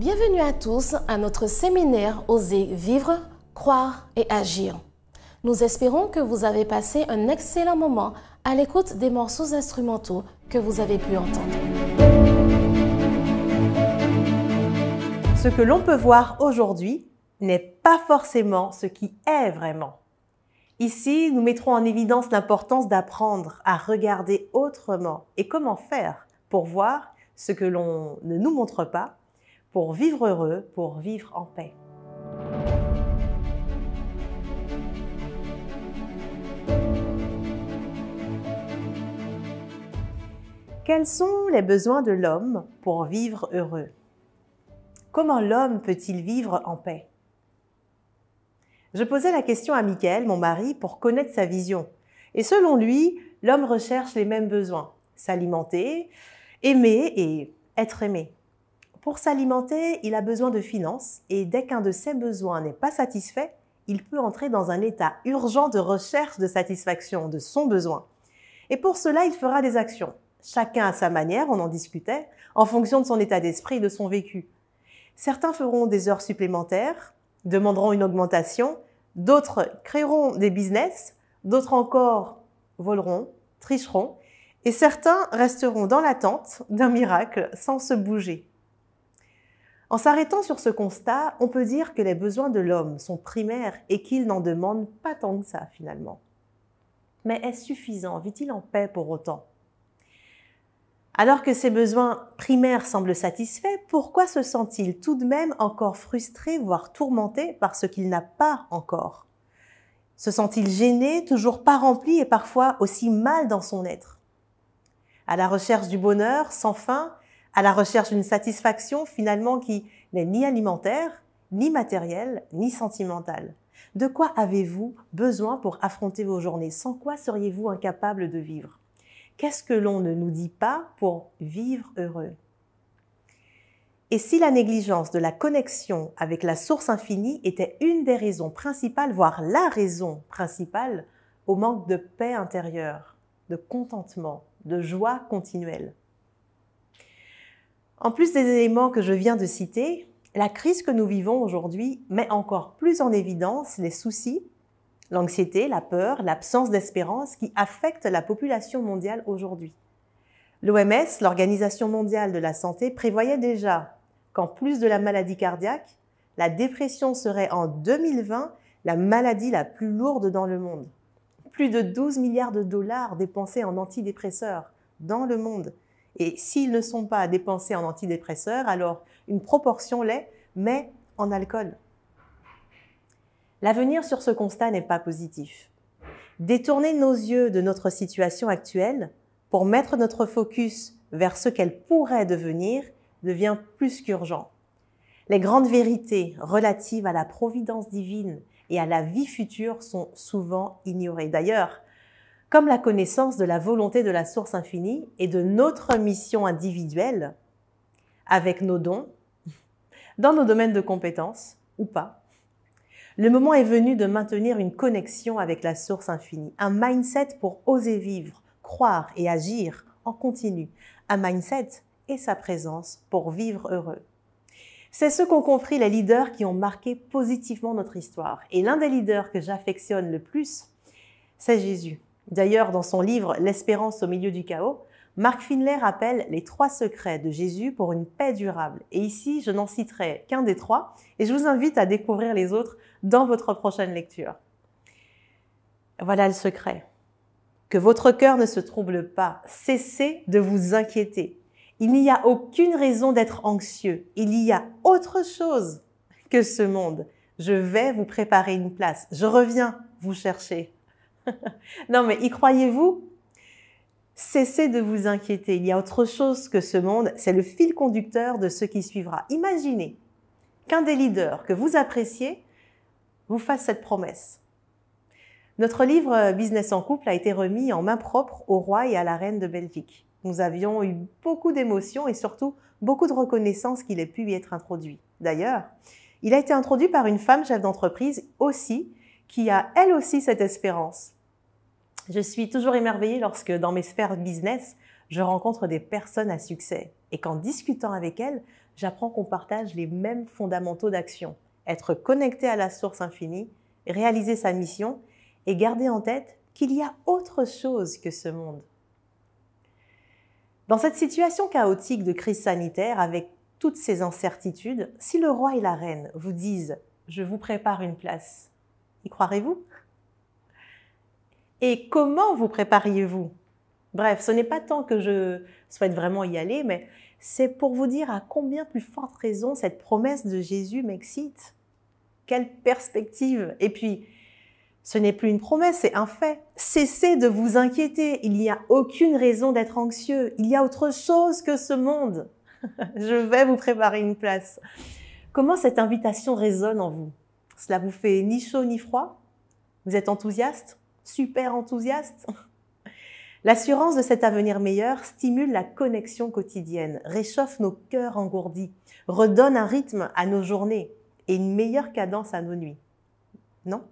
Bienvenue à tous à notre séminaire Oser vivre, croire et agir. Nous espérons que vous avez passé un excellent moment à l'écoute des morceaux instrumentaux que vous avez pu entendre. Ce que l'on peut voir aujourd'hui n'est pas forcément ce qui est vraiment. Ici, nous mettrons en évidence l'importance d'apprendre à regarder autrement et comment faire pour voir ce que l'on ne nous montre pas, pour vivre heureux, pour vivre en paix. Quels sont les besoins de l'homme pour vivre heureux? Comment l'homme peut-il vivre en paix? Je posais la question à Michael, mon mari, pour connaître sa vision. Et selon lui, l'homme recherche les mêmes besoins: s'alimenter, aimer et être aimé. Pour s'alimenter, il a besoin de finances et dès qu'un de ses besoins n'est pas satisfait, il peut entrer dans un état urgent de recherche de satisfaction de son besoin. Et pour cela, il fera des actions. Chacun à sa manière, on en discutait, en fonction de son état d'esprit et de son vécu. Certains feront des heures supplémentaires, demanderont une augmentation, d'autres créeront des business, d'autres encore voleront, tricheront, et certains resteront dans l'attente d'un miracle sans se bouger. En s'arrêtant sur ce constat, on peut dire que les besoins de l'homme sont primaires et qu'il n'en demande pas tant que ça finalement. Mais est-ce suffisant? Vit-il en paix pour autant? Alors que ses besoins primaires semblent satisfaits, pourquoi se sent-il tout de même encore frustré, voire tourmenté par ce qu'il n'a pas encore? Se sent-il gêné, toujours pas rempli et parfois aussi mal dans son être? À la recherche du bonheur sans fin, à la recherche d'une satisfaction finalement qui n'est ni alimentaire, ni matérielle, ni sentimentale. De quoi avez-vous besoin pour affronter vos journées? Sans quoi seriez-vous incapable de vivre? Qu'est-ce que l'on ne nous dit pas pour vivre heureux? Et si la négligence de la connexion avec la source infinie était une des raisons principales, voire la raison principale, au manque de paix intérieure, de contentement, de joie continuelle? En plus des éléments que je viens de citer, la crise que nous vivons aujourd'hui met encore plus en évidence les soucis, l'anxiété, la peur, l'absence d'espérance qui affectent la population mondiale aujourd'hui. L'OMS, l'Organisation mondiale de la santé, prévoyait déjà qu'en plus de la maladie cardiaque, la dépression serait en 2020 la maladie la plus lourde dans le monde. Plus de 12 milliards de dollars dépensés en antidépresseurs dans le monde. Et s'ils ne sont pas dépensés en antidépresseurs, alors une proportion l'est, mais en alcool. L'avenir sur ce constat n'est pas positif. Détourner nos yeux de notre situation actuelle pour mettre notre focus vers ce qu'elle pourrait devenir devient plus qu'urgent. Les grandes vérités relatives à la providence divine et à la vie future sont souvent ignorées. D'ailleurs, comme la connaissance de la volonté de la source infinie et de notre mission individuelle, avec nos dons, dans nos domaines de compétences ou pas, le moment est venu de maintenir une connexion avec la source infinie, un mindset pour oser vivre, croire et agir en continu, un mindset et sa présence pour vivre heureux. C'est ce qu'ont compris les leaders qui ont marqué positivement notre histoire. Et l'un des leaders que j'affectionne le plus, c'est Jésus. D'ailleurs, dans son livre « L'espérance au milieu du chaos », Mark Finlay rappelle les 3 secrets de Jésus pour une paix durable. Et ici, je n'en citerai qu'un des 3 et je vous invite à découvrir les autres dans votre prochaine lecture. Voilà le secret. Que votre cœur ne se trouble pas. Cessez de vous inquiéter. Il n'y a aucune raison d'être anxieux. Il y a autre chose que ce monde. Je vais vous préparer une place. Je reviens vous chercher. Non, mais y croyez-vous? Cessez de vous inquiéter. Il y a autre chose que ce monde. C'est le fil conducteur de ce qui suivra. Imaginez qu'un des leaders que vous appréciez vous fasse cette promesse. Notre livre Business en couple a été remis en main propre au roi et à la reine de Belgique. Nous avions eu beaucoup d'émotions et surtout beaucoup de reconnaissance qu'il ait pu y être introduit. D'ailleurs, il a été introduit par une femme chef d'entreprise aussi, qui a elle aussi cette espérance. Je suis toujours émerveillée lorsque dans mes sphères business, je rencontre des personnes à succès. Et qu'en discutant avec elle, j'apprends qu'on partage les mêmes fondamentaux d'action. Être connecté à la source infinie, réaliser sa mission et garder en tête qu'il y a autre chose que ce monde. Dans cette situation chaotique de crise sanitaire, avec toutes ces incertitudes, si le roi et la reine vous disent « je vous prépare une place », y croirez-vous? Et comment vous prépariez-vous? Bref, ce n'est pas tant que je souhaite vraiment y aller, mais c'est pour vous dire à combien plus forte raison cette promesse de Jésus m'excite. Quelle perspective! Et puis, ce n'est plus une promesse, c'est un fait. Cessez de vous inquiéter, il n'y a aucune raison d'être anxieux. Il y a autre chose que ce monde. Je vais vous préparer une place. Comment cette invitation résonne en vous? Cela vous fait ni chaud ni froid? Vous êtes enthousiaste? Super enthousiaste? L'assurance de cet avenir meilleur stimule la connexion quotidienne, réchauffe nos cœurs engourdis, redonne un rythme à nos journées et une meilleure cadence à nos nuits. Non?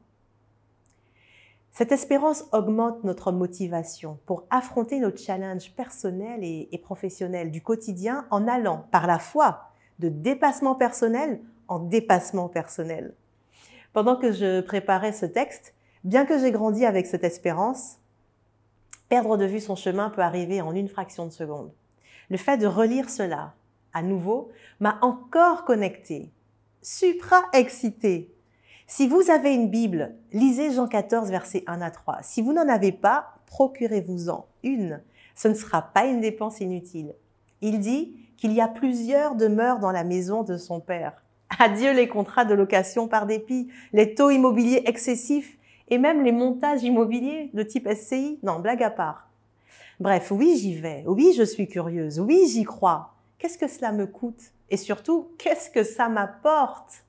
Cette espérance augmente notre motivation pour affronter nos challenges personnels et professionnels du quotidien en allant, par la foi, de dépassement personnel en dépassement personnel. Pendant que je préparais ce texte, bien que j'ai grandi avec cette espérance, perdre de vue son chemin peut arriver en une fraction de seconde. Le fait de relire cela, à nouveau, m'a encore connectée, supra-excitée. Si vous avez une Bible, lisez Jean 14, versets 1 à 3. Si vous n'en avez pas, procurez-vous-en une. Ce ne sera pas une dépense inutile. Il dit qu'il y a plusieurs demeures dans la maison de son Père. Adieu les contrats de location par dépit, les taux immobiliers excessifs et même les montages immobiliers de type SCI. Non, blague à part. Bref, oui, j'y vais. Oui, je suis curieuse. Oui, j'y crois. Qu'est-ce que cela me coûte? Et surtout, qu'est-ce que ça m'apporte?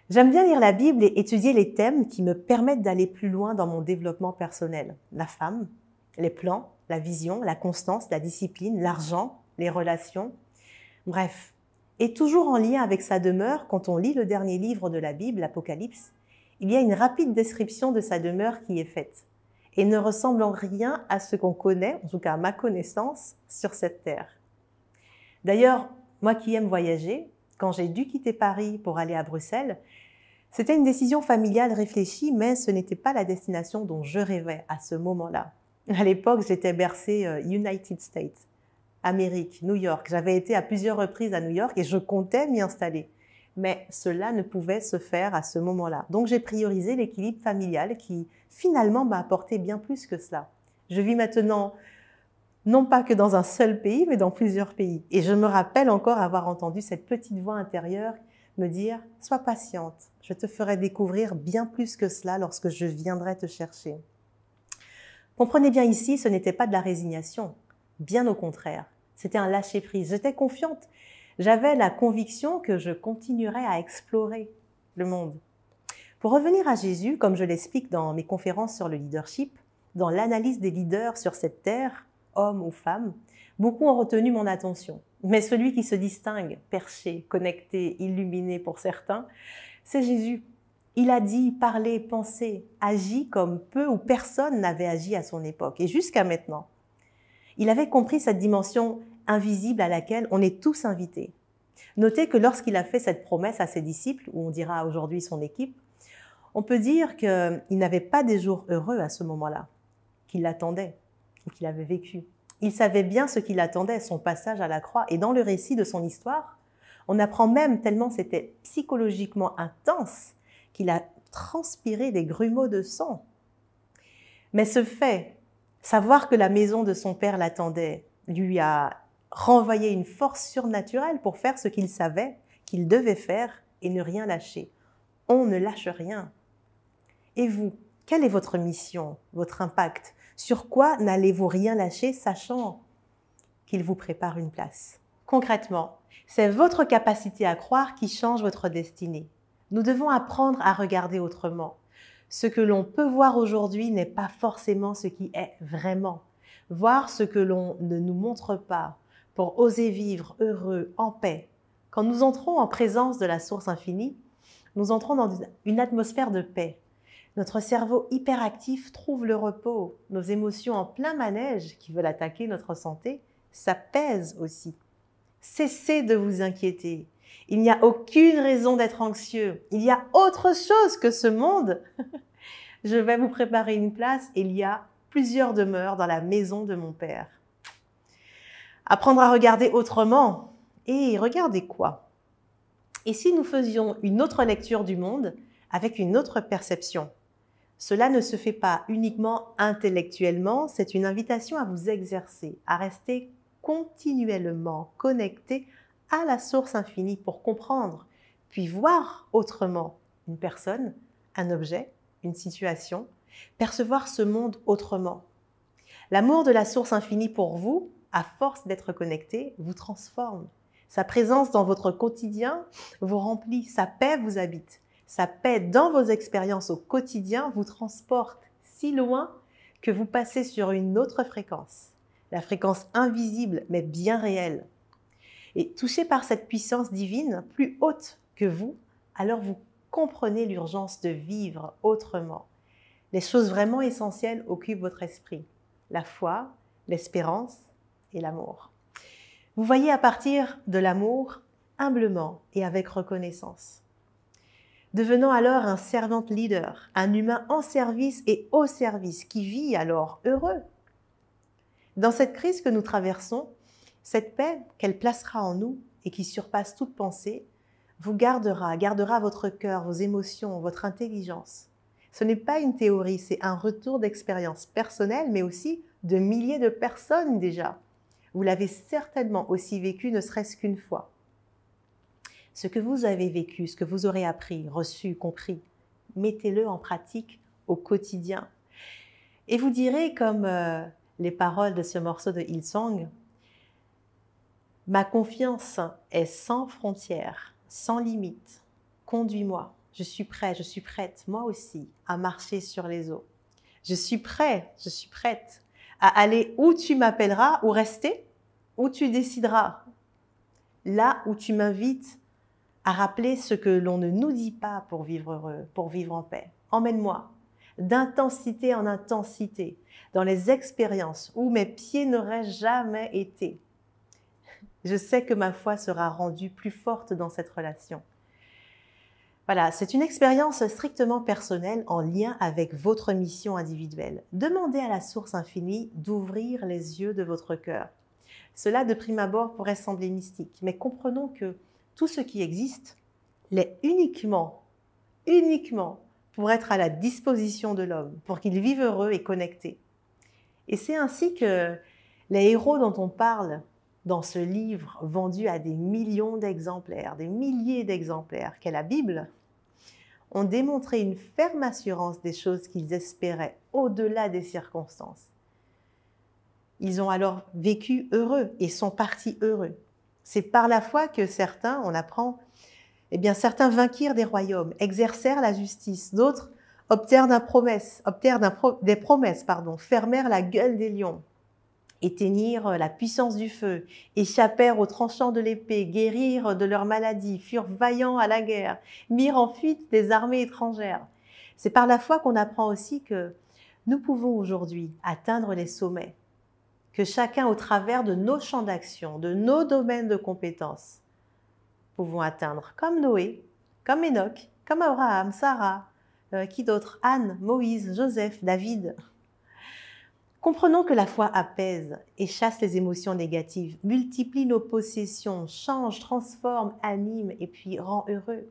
J'aime bien lire la Bible et étudier les thèmes qui me permettent d'aller plus loin dans mon développement personnel. La femme, les plans, la vision, la constance, la discipline, l'argent, les relations. Bref, et toujours en lien avec sa demeure, quand on lit le dernier livre de la Bible, l'Apocalypse, il y a une rapide description de sa demeure qui est faite et ne ressemble en rien à ce qu'on connaît, en tout cas à ma connaissance, sur cette terre. D'ailleurs, moi qui aime voyager, quand j'ai dû quitter Paris pour aller à Bruxelles, c'était une décision familiale réfléchie, mais ce n'était pas la destination dont je rêvais à ce moment-là. À l'époque, j'étais bercée United States, Amérique, New York. J'avais été à plusieurs reprises à New York et je comptais m'y installer. Mais cela ne pouvait se faire à ce moment-là. Donc j'ai priorisé l'équilibre familial qui finalement m'a apporté bien plus que cela. Je vis maintenant non pas que dans un seul pays, mais dans plusieurs pays. Et je me rappelle encore avoir entendu cette petite voix intérieure me dire « Sois patiente, je te ferai découvrir bien plus que cela lorsque je viendrai te chercher. » Comprenez bien ici, ce n'était pas de la résignation, bien au contraire. C'était un lâcher-prise. J'étais confiante. J'avais la conviction que je continuerais à explorer le monde. Pour revenir à Jésus, comme je l'explique dans mes conférences sur le leadership, dans l'analyse des leaders sur cette terre, hommes ou femmes, beaucoup ont retenu mon attention. Mais celui qui se distingue, perché, connecté, illuminé pour certains, c'est Jésus. Il a dit, parlé, pensé, agi comme peu ou personne n'avait agi à son époque, et jusqu'à maintenant. Il avait compris cette dimension invisible à laquelle on est tous invités. Notez que lorsqu'il a fait cette promesse à ses disciples, ou on dira aujourd'hui son équipe, on peut dire qu'il n'avait pas des jours heureux à ce moment-là, qu'il l'attendait, ou qu'il avait vécu. Il savait bien ce qui l'attendait, son passage à la croix. Et dans le récit de son histoire, on apprend même, tellement c'était psychologiquement intense, qu'il a transpiré des grumeaux de sang. Mais ce fait, savoir que la maison de son père l'attendait, lui a renvoyé une force surnaturelle pour faire ce qu'il savait qu'il devait faire et ne rien lâcher. On ne lâche rien. Et vous, quelle est votre mission, votre impact? Sur quoi n'allez-vous rien lâcher, sachant qu'il vous prépare une place? Concrètement, c'est votre capacité à croire qui change votre destinée. Nous devons apprendre à regarder autrement. Ce que l'on peut voir aujourd'hui n'est pas forcément ce qui est vraiment. Voir ce que l'on ne nous montre pas pour oser vivre heureux, en paix. Quand nous entrons en présence de la source infinie, nous entrons dans une atmosphère de paix. Notre cerveau hyperactif trouve le repos. Nos émotions en plein manège qui veulent attaquer notre santé s'apaisent aussi. Cessez de vous inquiéter. Il n'y a aucune raison d'être anxieux. Il y a autre chose que ce monde. Je vais vous préparer une place. Il y a plusieurs demeures dans la maison de mon Père. Apprendre à regarder autrement. Et regardez quoi? Et si nous faisions une autre lecture du monde avec une autre perception? Cela ne se fait pas uniquement intellectuellement, c'est une invitation à vous exercer, à rester continuellement connecté à la source infinie pour comprendre, puis voir autrement une personne, un objet, une situation, percevoir ce monde autrement. L'amour de la source infinie pour vous, à force d'être connecté, vous transforme. Sa présence dans votre quotidien vous remplit, sa paix vous habite. Sa paix dans vos expériences au quotidien vous transporte si loin que vous passez sur une autre fréquence, la fréquence invisible mais bien réelle. Et touché par cette puissance divine plus haute que vous, alors vous comprenez l'urgence de vivre autrement. Les choses vraiment essentielles occupent votre esprit, la foi, l'espérance et l'amour. Vous voyez à partir de l'amour, humblement et avec reconnaissance. Devenant alors un servant leader, un humain en service et au service, qui vit alors heureux. Dans cette crise que nous traversons, cette paix qu'elle placera en nous et qui surpasse toute pensée, vous gardera votre cœur, vos émotions, votre intelligence. Ce n'est pas une théorie, c'est un retour d'expérience personnelle, mais aussi de milliers de personnes déjà. Vous l'avez certainement aussi vécu, ne serait-ce qu'une fois. Ce que vous avez vécu, ce que vous aurez appris, reçu, compris, mettez-le en pratique au quotidien. Et vous direz, comme les paroles de ce morceau de Hillsong, « Ma confiance est sans frontières, sans limite. Conduis-moi, je suis prêt, je suis prête, moi aussi, à marcher sur les eaux. Je suis prêt, je suis prête à aller où tu m'appelleras ou rester, où tu décideras. Là où tu m'invites à rappeler ce que l'on ne nous dit pas pour vivre heureux, pour vivre en paix. Emmène-moi d'intensité en intensité dans les expériences où mes pieds n'auraient jamais été. Je sais que ma foi sera rendue plus forte dans cette relation. » Voilà, c'est une expérience strictement personnelle en lien avec votre mission individuelle. Demandez à la source infinie d'ouvrir les yeux de votre cœur. Cela, de prime abord, pourrait sembler mystique, mais comprenons que tout ce qui existe l'est uniquement pour être à la disposition de l'homme, pour qu'il vive heureux et connecté. Et c'est ainsi que les héros dont on parle dans ce livre vendu à des millions d'exemplaires, des milliers d'exemplaires, qu'est la Bible, ont démontré une ferme assurance des choses qu'ils espéraient au-delà des circonstances. Ils ont alors vécu heureux et sont partis heureux. C'est par la foi que certains, on apprend, certains vainquirent des royaumes, exercèrent la justice, d'autres obtinrent des promesses, fermèrent la gueule des lions, éteignirent la puissance du feu, échappèrent aux tranchants de l'épée, guérirent de leurs maladies, furent vaillants à la guerre, mirent en fuite des armées étrangères. C'est par la foi qu'on apprend aussi que nous pouvons aujourd'hui atteindre les sommets, que chacun, au travers de nos champs d'action, de nos domaines de compétences, pouvons atteindre, comme Noé, comme Enoch, comme Abraham, Sarah, qui d'autre, Anne, Moïse, Joseph, David. Comprenons que la foi apaise et chasse les émotions négatives, multiplie nos possessions, change, transforme, anime et puis rend heureux.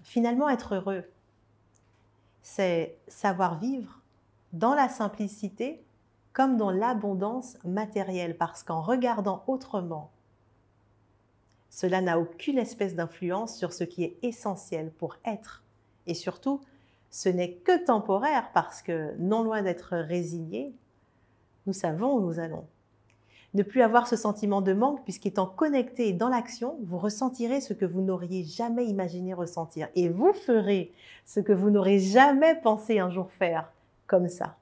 Finalement, être heureux, c'est savoir vivre dans la simplicité comme dans l'abondance matérielle, parce qu'en regardant autrement, cela n'a aucune espèce d'influence sur ce qui est essentiel pour être. Et surtout, ce n'est que temporaire, parce que, non loin d'être résigné, nous savons où nous allons. Ne plus avoir ce sentiment de manque, puisqu'étant connecté et dans l'action, vous ressentirez ce que vous n'auriez jamais imaginé ressentir. Et vous ferez ce que vous n'aurez jamais pensé un jour faire, comme ça.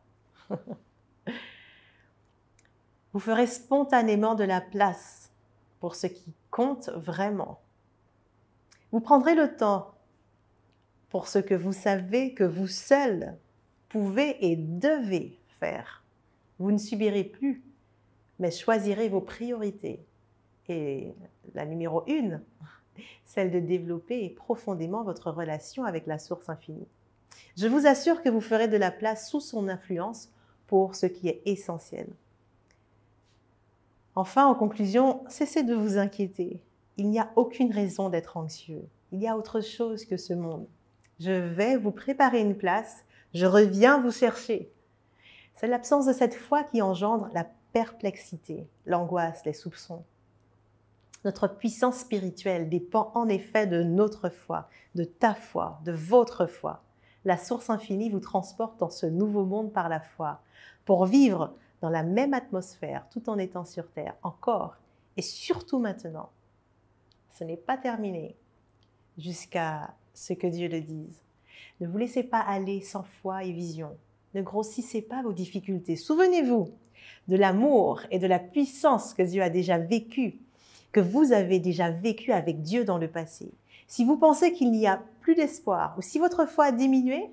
Vous ferez spontanément de la place pour ce qui compte vraiment. Vous prendrez le temps pour ce que vous savez que vous seul pouvez et devez faire. Vous ne subirez plus mais choisirez vos priorités. Et la numéro 1, celle de développer profondément votre relation avec la source infinie. Je vous assure que vous ferez de la place sous son influence pour ce qui est essentiel. Enfin, en conclusion, cessez de vous inquiéter. Il n'y a aucune raison d'être anxieux. Il y a autre chose que ce monde. Je vais vous préparer une place. Je reviens vous chercher. C'est l'absence de cette foi qui engendre la perplexité, l'angoisse, les soupçons. Notre puissance spirituelle dépend en effet de notre foi, de ta foi, de votre foi. La source infinie vous transporte dans ce nouveau monde par la foi, pour vivre dans la même atmosphère tout en étant sur terre, encore et surtout maintenant. Ce n'est pas terminé jusqu'à ce que Dieu le dise. Ne vous laissez pas aller sans foi et vision. Ne grossissez pas vos difficultés. Souvenez-vous de l'amour et de la puissance que Dieu a déjà vécu, que vous avez déjà vécu avec Dieu dans le passé. Si vous pensez qu'il n'y a plus d'espoir, ou si votre foi a diminué,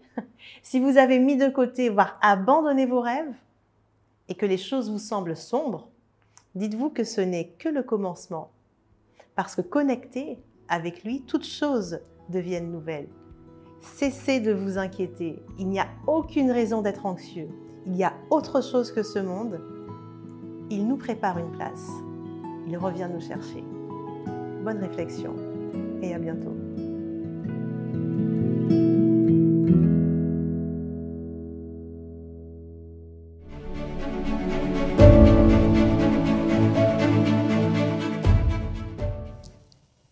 si vous avez mis de côté, voire abandonné vos rêves, et que les choses vous semblent sombres, dites-vous que ce n'est que le commencement. Parce que connectés avec lui, toutes choses deviennent nouvelles. Cessez de vous inquiéter. Il n'y a aucune raison d'être anxieux. Il y a autre chose que ce monde. Il nous prépare une place. Il revient nous chercher. Bonne réflexion et à bientôt.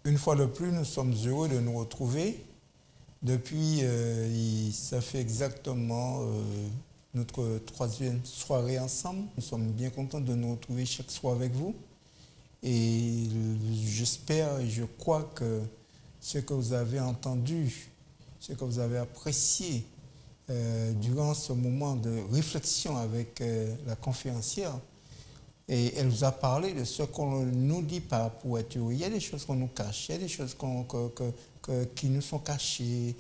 Une fois de plus, nous sommes heureux de nous retrouver. Depuis, ça fait exactement notre 3e soirée ensemble. Nous sommes bien contents de nous retrouver chaque soir avec vous. Et j'espère et je crois que ce que vous avez entendu, ce que vous avez apprécié durant ce moment de réflexion avec la conférencière, et elle vous a parlé de ce qu'on ne nous dit pas pour être heureux. Il y a des choses qu'on nous cache, il y a des choses qui nous sont cachées.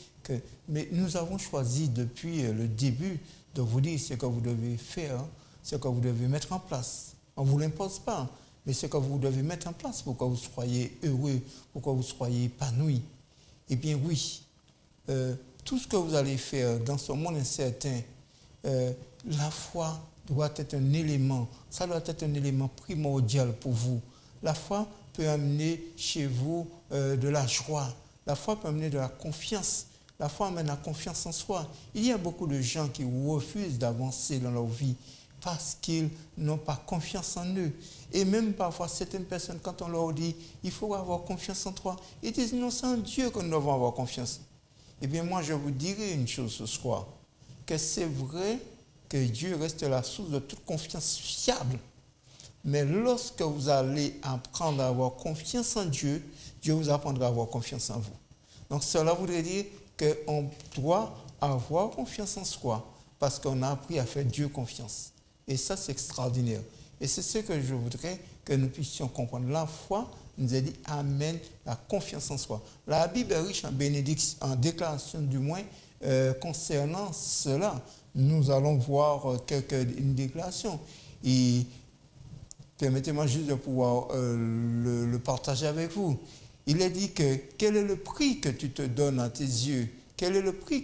Mais nous avons choisi depuis le début de vous dire ce que vous devez faire, ce que vous devez mettre en place. On ne vous l'impose pas, mais ce que vous devez mettre en place pour que vous soyez heureux, pour que vous soyez épanoui. Eh bien oui, tout ce que vous allez faire dans ce monde incertain, la foi doit être un élément, ça doit être un élément primordial pour vous. La foi peut amener chez vous de la joie, la foi peut amener de la confiance, la foi amène la confiance en soi. Il y a beaucoup de gens qui refusent d'avancer dans leur vie parce qu'ils n'ont pas confiance en eux. Et même parfois, certaines personnes, quand on leur dit « il faut avoir confiance en toi », ils disent « non, c'est en Dieu que nous devons avoir confiance ». Eh bien, moi, je vous dirai une chose ce soir, que c'est vrai que Dieu reste la source de toute confiance fiable. Mais lorsque vous allez apprendre à avoir confiance en Dieu, Dieu vous apprendra à avoir confiance en vous. Donc cela voudrait dire qu'on doit avoir confiance en soi parce qu'on a appris à faire Dieu confiance. Et ça, c'est extraordinaire. Et c'est ce que je voudrais que nous puissions comprendre. La foi nous a dit amène la confiance en soi. La Bible est riche en bénédictions, en déclarations du moins, concernant cela. Nous allons voir une déclaration. Et permettez-moi juste de pouvoir le partager avec vous. Il est dit que quel est le prix que tu te donnes à tes yeux? Quel est le prix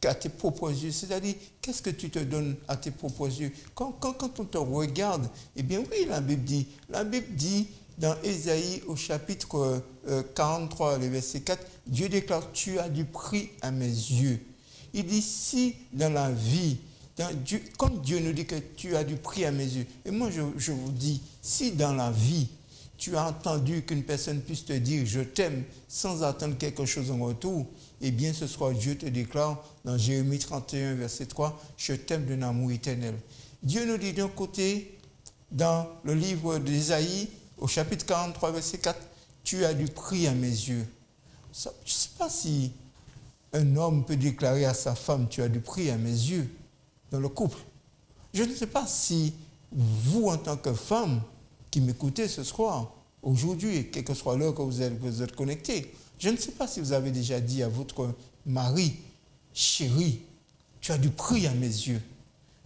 à tes propres yeux? C'est-à-dire, qu'est-ce que tu te donnes à tes propres yeux? Quand on te regarde, eh bien oui, la Bible dit dans Ésaïe au chapitre 43, le verset 4, Dieu déclare, tu as du prix à mes yeux. Il dit, si dans la vie, comme Dieu nous dit que tu as du prix à mes yeux, et moi je vous dis, si dans la vie, tu as entendu qu'une personne puisse te dire « je t'aime » sans attendre quelque chose en retour, eh bien ce soir Dieu te déclare dans Jérémie 31, verset 3, « je t'aime d'un amour éternel ». Dieu nous dit d'un côté, dans le livre d'Ésaïe, au chapitre 43, verset 4, « tu as du prix à mes yeux ». Je ne sais pas si un homme peut déclarer à sa femme « tu as du prix à mes yeux » dans le couple. Je ne sais pas si vous, en tant que femme, qui m'écoutez ce soir, aujourd'hui, quelle que soit l'heure que vous êtes connectés, je ne sais pas si vous avez déjà dit à votre mari, chérie, tu as du prix à mes yeux.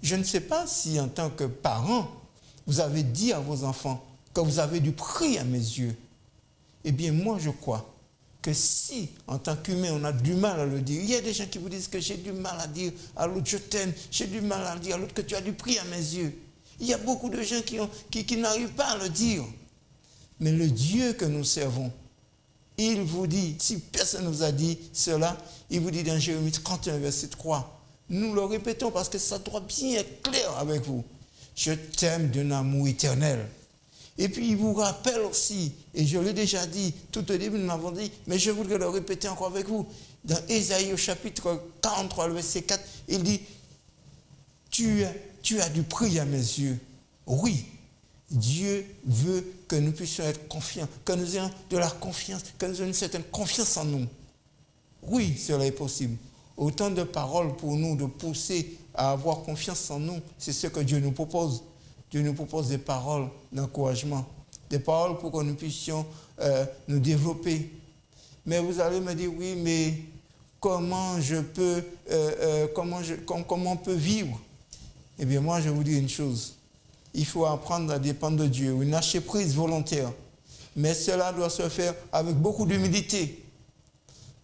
Je ne sais pas si en tant que parent, vous avez dit à vos enfants que vous avez du prix à mes yeux. Eh bien, moi, je crois que si, en tant qu'humain, on a du mal à le dire, il y a des gens qui vous disent que j'ai du mal à dire à l'autre, je t'aime, j'ai du mal à dire à l'autre que tu as du prix à mes yeux. Il y a beaucoup de gens qui n'arrivent pas à le dire. Mais le Dieu que nous servons, il vous dit, si personne ne nous a dit cela, il vous dit dans Jérémie 31, verset 3, nous le répétons parce que ça doit bien être clair avec vous. Je t'aime d'un amour éternel. Et puis il vous rappelle aussi, et je l'ai déjà dit, tout au début nous l'avons dit, mais je voudrais le répéter encore avec vous. Dans Ésaïe au chapitre 43, le verset 4, il dit, tu as du prix à mes yeux. Oui, Dieu veut que nous puissions être confiants, que nous ayons de la confiance, que nous ayons une certaine confiance en nous. Oui, cela est possible. Autant de paroles pour nous, de pousser à avoir confiance en nous, c'est ce que Dieu nous propose. Dieu nous propose des paroles d'encouragement, des paroles pour que nous puissions nous développer. Mais vous allez me dire, oui, mais comment on peut vivre? Eh bien, moi, je vous dis une chose. Il faut apprendre à dépendre de Dieu, une lâcher prise volontaire. Mais cela doit se faire avec beaucoup d'humilité.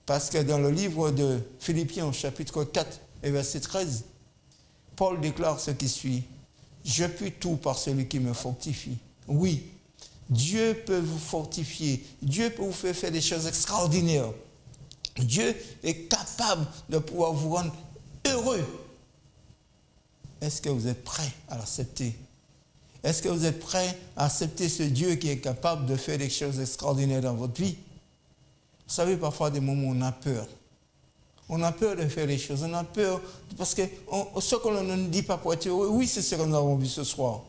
Parce que dans le livre de Philippiens, au chapitre 4 et verset 13, Paul déclare ce qui suit. Je puis tout par celui qui me fortifie. Oui, Dieu peut vous fortifier. Dieu peut vous faire des choses extraordinaires. Dieu est capable de pouvoir vous rendre heureux. Est-ce que vous êtes prêt à l'accepter? Est-ce que vous êtes prêt à accepter ce Dieu qui est capable de faire des choses extraordinaires dans votre vie? Vous savez, parfois, des moments où on a peur. On a peur de faire les choses. On a peur parce que ce que l'on ne dit pas pour être heureux, oui, c'est ce que nous avons vu ce soir.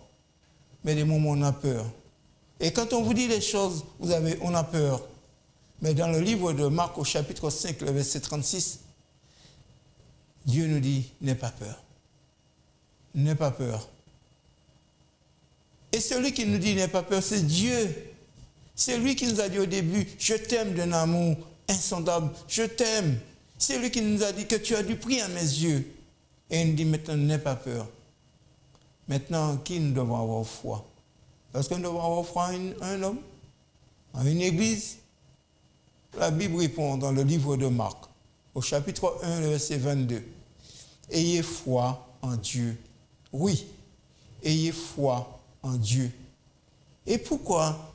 Mais des moments où on a peur. Et quand on vous dit les choses, on a peur. Mais dans le livre de Marc, au chapitre 5, le verset 36, Dieu nous dit, n'aie pas peur. N'aie pas peur. Et celui qui nous dit n'aie pas peur, c'est Dieu. C'est lui qui nous a dit au début, je t'aime d'un amour insondable, je t'aime. C'est lui qui nous a dit que tu as du prix à mes yeux. Et il nous dit maintenant, n'aie pas peur. Maintenant, qui nous devons avoir foi? Est-ce que nous devons avoir foi à un homme? À une église? La Bible répond dans le livre de Marc, au chapitre 1, le verset 22. Ayez foi en Dieu. Oui, ayez foi en Dieu. Et pourquoi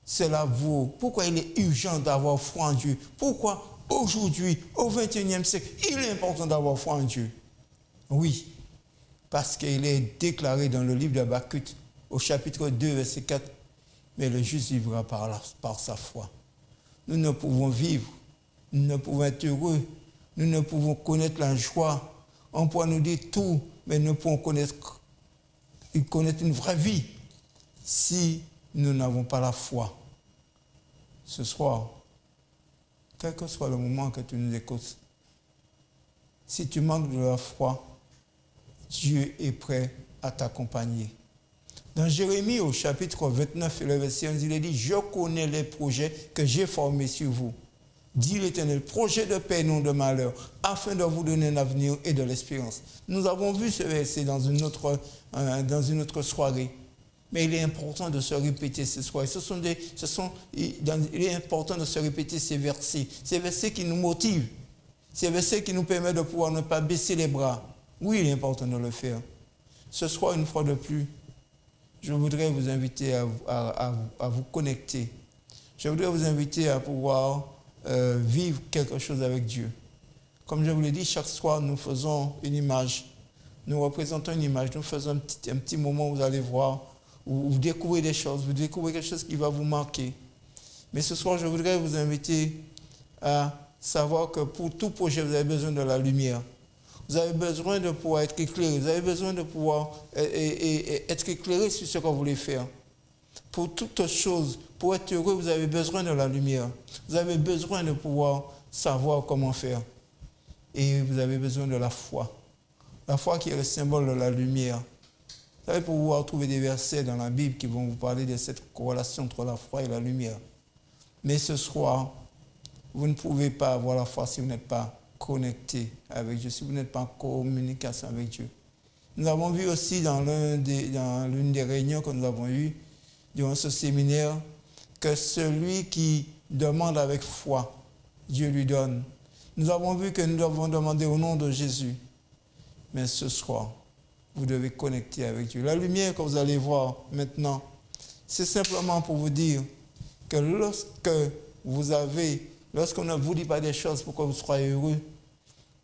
cela vaut? Pourquoi il est urgent d'avoir foi en Dieu? Pourquoi aujourd'hui, au XXIe siècle, il est important d'avoir foi en Dieu? Oui, parce qu'il est déclaré dans le livre d'Habakkuk, au chapitre 2, verset 4, mais le juste vivra par sa foi. Nous ne pouvons vivre, nous ne pouvons être heureux, nous ne pouvons connaître la joie. On pourra nous dire tout, mais nous ne pouvons connaître une vraie vie si nous n'avons pas la foi. Ce soir, quel que soit le moment que tu nous écoutes, si tu manques de la foi, Dieu est prêt à t'accompagner. Dans Jérémie, au chapitre 29, le verset 11, il est dit, « Je connais les projets que j'ai formés sur vous, dit l'Éternel, projet de paix, non de malheur, afin de vous donner un avenir et de l'espérance. » Nous avons vu ce verset dans une autre soirée. Mais il est important de se répéter ce soir. Il est important de se répéter ces versets qui nous motivent, ces versets qui nous permettent de pouvoir ne pas baisser les bras. Oui, il est important de le faire. Ce soir, une fois de plus, je voudrais vous inviter à vous connecter. Je voudrais vous inviter à pouvoir vivre quelque chose avec Dieu. Comme je vous l'ai dit, chaque soir, nous faisons une image. Nous représentons une image. Nous faisons un petit moment où vous allez voir, où vous découvrez des choses, vous découvrez quelque chose qui va vous marquer. Mais ce soir, je voudrais vous inviter à savoir que pour tout projet, vous avez besoin de la lumière. Vous avez besoin de pouvoir être éclairé. Vous avez besoin de pouvoir être éclairé sur ce que vous voulez faire. Pour toute chose, pour être heureux, vous avez besoin de la lumière. Vous avez besoin de pouvoir savoir comment faire. Et vous avez besoin de la foi. La foi qui est le symbole de la lumière. Vous savez, pour pouvoir trouver des versets dans la Bible qui vont vous parler de cette corrélation entre la foi et la lumière. Mais ce soir, vous ne pouvez pas avoir la foi si vous n'êtes pas connecté avec Dieu, si vous n'êtes pas en communication avec Dieu. Nous avons vu aussi dans l'une des réunions que nous avons eues durant ce séminaire que celui qui demande avec foi, Dieu lui donne. Nous avons vu que nous devons demander au nom de Jésus. Mais ce soir, vous devez connecter avec Dieu. La lumière que vous allez voir maintenant, c'est simplement pour vous dire que lorsqu'on ne vous dit pas des choses pour que vous soyez heureux,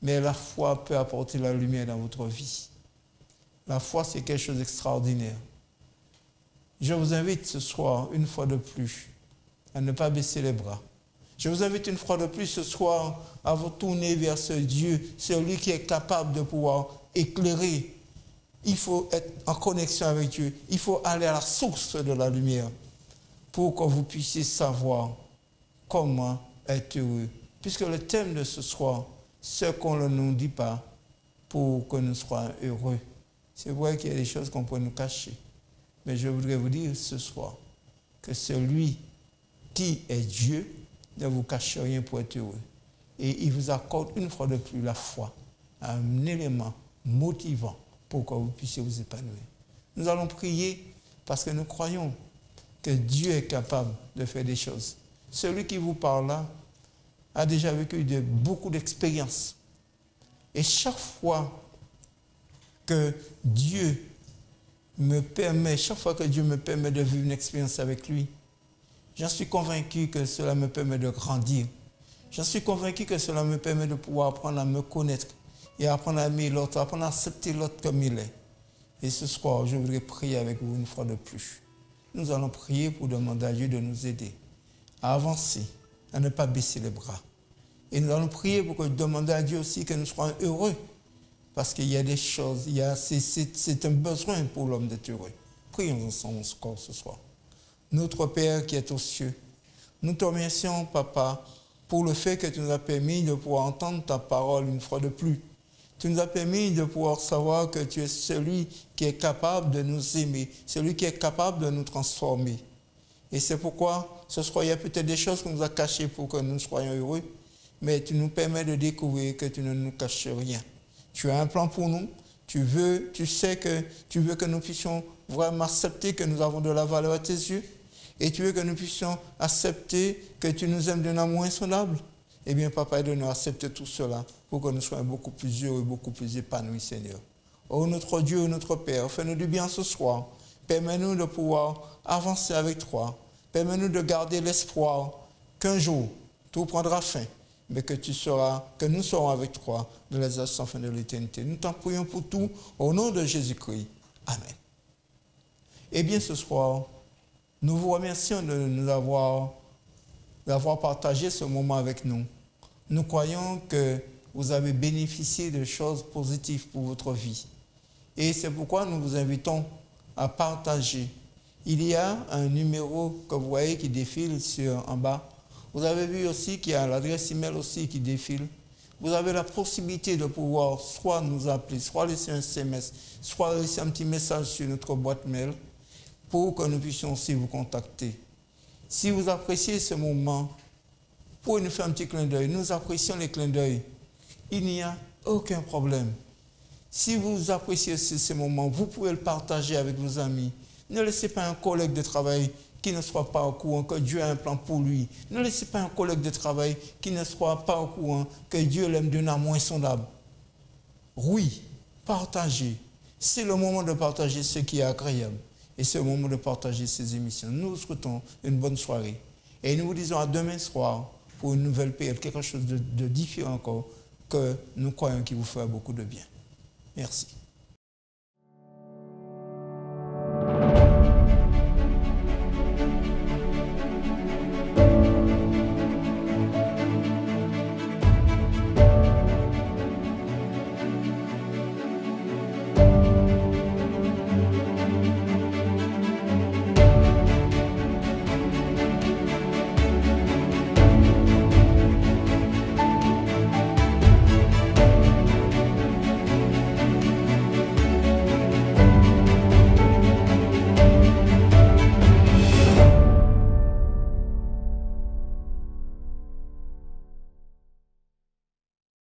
mais la foi peut apporter la lumière dans votre vie. La foi, c'est quelque chose d'extraordinaire. Je vous invite ce soir, une fois de plus, à ne pas baisser les bras. Je vous invite une fois de plus ce soir à vous tourner vers ce Dieu, celui qui est capable de pouvoir éclairer. Il faut être en connexion avec Dieu. Il faut aller à la source de la lumière pour que vous puissiez savoir comment être heureux. Puisque le thème de ce soir, c'est qu'on ne nous dit pas pour que nous soyons heureux. C'est vrai qu'il y a des choses qu'on pourrait nous cacher. Mais je voudrais vous dire ce soir que celui qui est Dieu ne vous cache rien pour être heureux. Et il vous accorde une fois de plus la foi, un élément motivant pour que vous puissiez vous épanouir. Nous allons prier parce que nous croyons que Dieu est capable de faire des choses. Celui qui vous parle là a déjà vécu beaucoup d'expériences. Et chaque fois que Dieu me permet de vivre une expérience avec lui, j'en suis convaincu que cela me permet de grandir. J'en suis convaincu que cela me permet de pouvoir apprendre à me connaître et apprendre à aimer l'autre, apprendre à accepter l'autre comme il est. Et ce soir, je voudrais prier avec vous une fois de plus. Nous allons prier pour demander à Dieu de nous aider à avancer, à ne pas baisser les bras. Et nous allons prier pour demander à Dieu aussi que nous soyons heureux. Parce qu'il y a des choses, c'est un besoin pour l'homme d'être heureux. Prions ensemble encore ce soir. Notre Père qui est aux cieux, nous te remercions, Papa, pour le fait que tu nous as permis de pouvoir entendre ta parole une fois de plus. Tu nous as permis de pouvoir savoir que tu es celui qui est capable de nous aimer, celui qui est capable de nous transformer. Et c'est pourquoi ce soir, il y a peut-être des choses qu'on nous a cachées pour que nous soyons heureux, mais tu nous permets de découvrir que tu ne nous caches rien. Tu as un plan pour nous, tu sais que tu veux que nous puissions vraiment accepter que nous avons de la valeur à tes yeux, et tu veux que nous puissions accepter que tu nous aimes d'un amour insondable. Eh bien, Papa, aide-nous à accepter tout cela pour que nous soyons beaucoup plus heureux, beaucoup plus épanouis, Seigneur. Oh, notre Dieu, notre Père, fais-nous du bien ce soir. Permets-nous de pouvoir avancer avec toi. Permets-nous de garder l'espoir qu'un jour, tout prendra fin, mais que nous serons avec toi dans les âges sans fin de l'éternité. Nous t'en prions pour tout, au nom de Jésus-Christ. Amen. Eh bien, ce soir, nous vous remercions de nous d'avoir partagé ce moment avec nous. Nous croyons que vous avez bénéficié de choses positives pour votre vie. Et c'est pourquoi nous vous invitons à partager. Il y a un numéro que vous voyez qui défile en bas. Vous avez vu aussi qu'il y a l'adresse email aussi qui défile. Vous avez la possibilité de pouvoir soit nous appeler, soit laisser un SMS, soit laisser un petit message sur notre boîte mail pour que nous puissions aussi vous contacter. Si vous appréciez ce moment, vous pouvez nous faire un petit clin d'œil. Nous apprécions les clins d'œil. Il n'y a aucun problème. Si vous appréciez ce moment, vous pouvez le partager avec vos amis. Ne laissez pas un collègue de travail qui ne soit pas au courant que Dieu a un plan pour lui. Ne laissez pas un collègue de travail qui ne soit pas au courant que Dieu l'aime d'un amour insondable. Oui, partagez. C'est le moment de partager ce qui est agréable. Et c'est le moment de partager ces émissions. Nous vous souhaitons une bonne soirée. Et nous vous disons à demain soir pour une nouvelle période, quelque chose de différent encore, que nous croyons qu'il vous fera beaucoup de bien. Merci.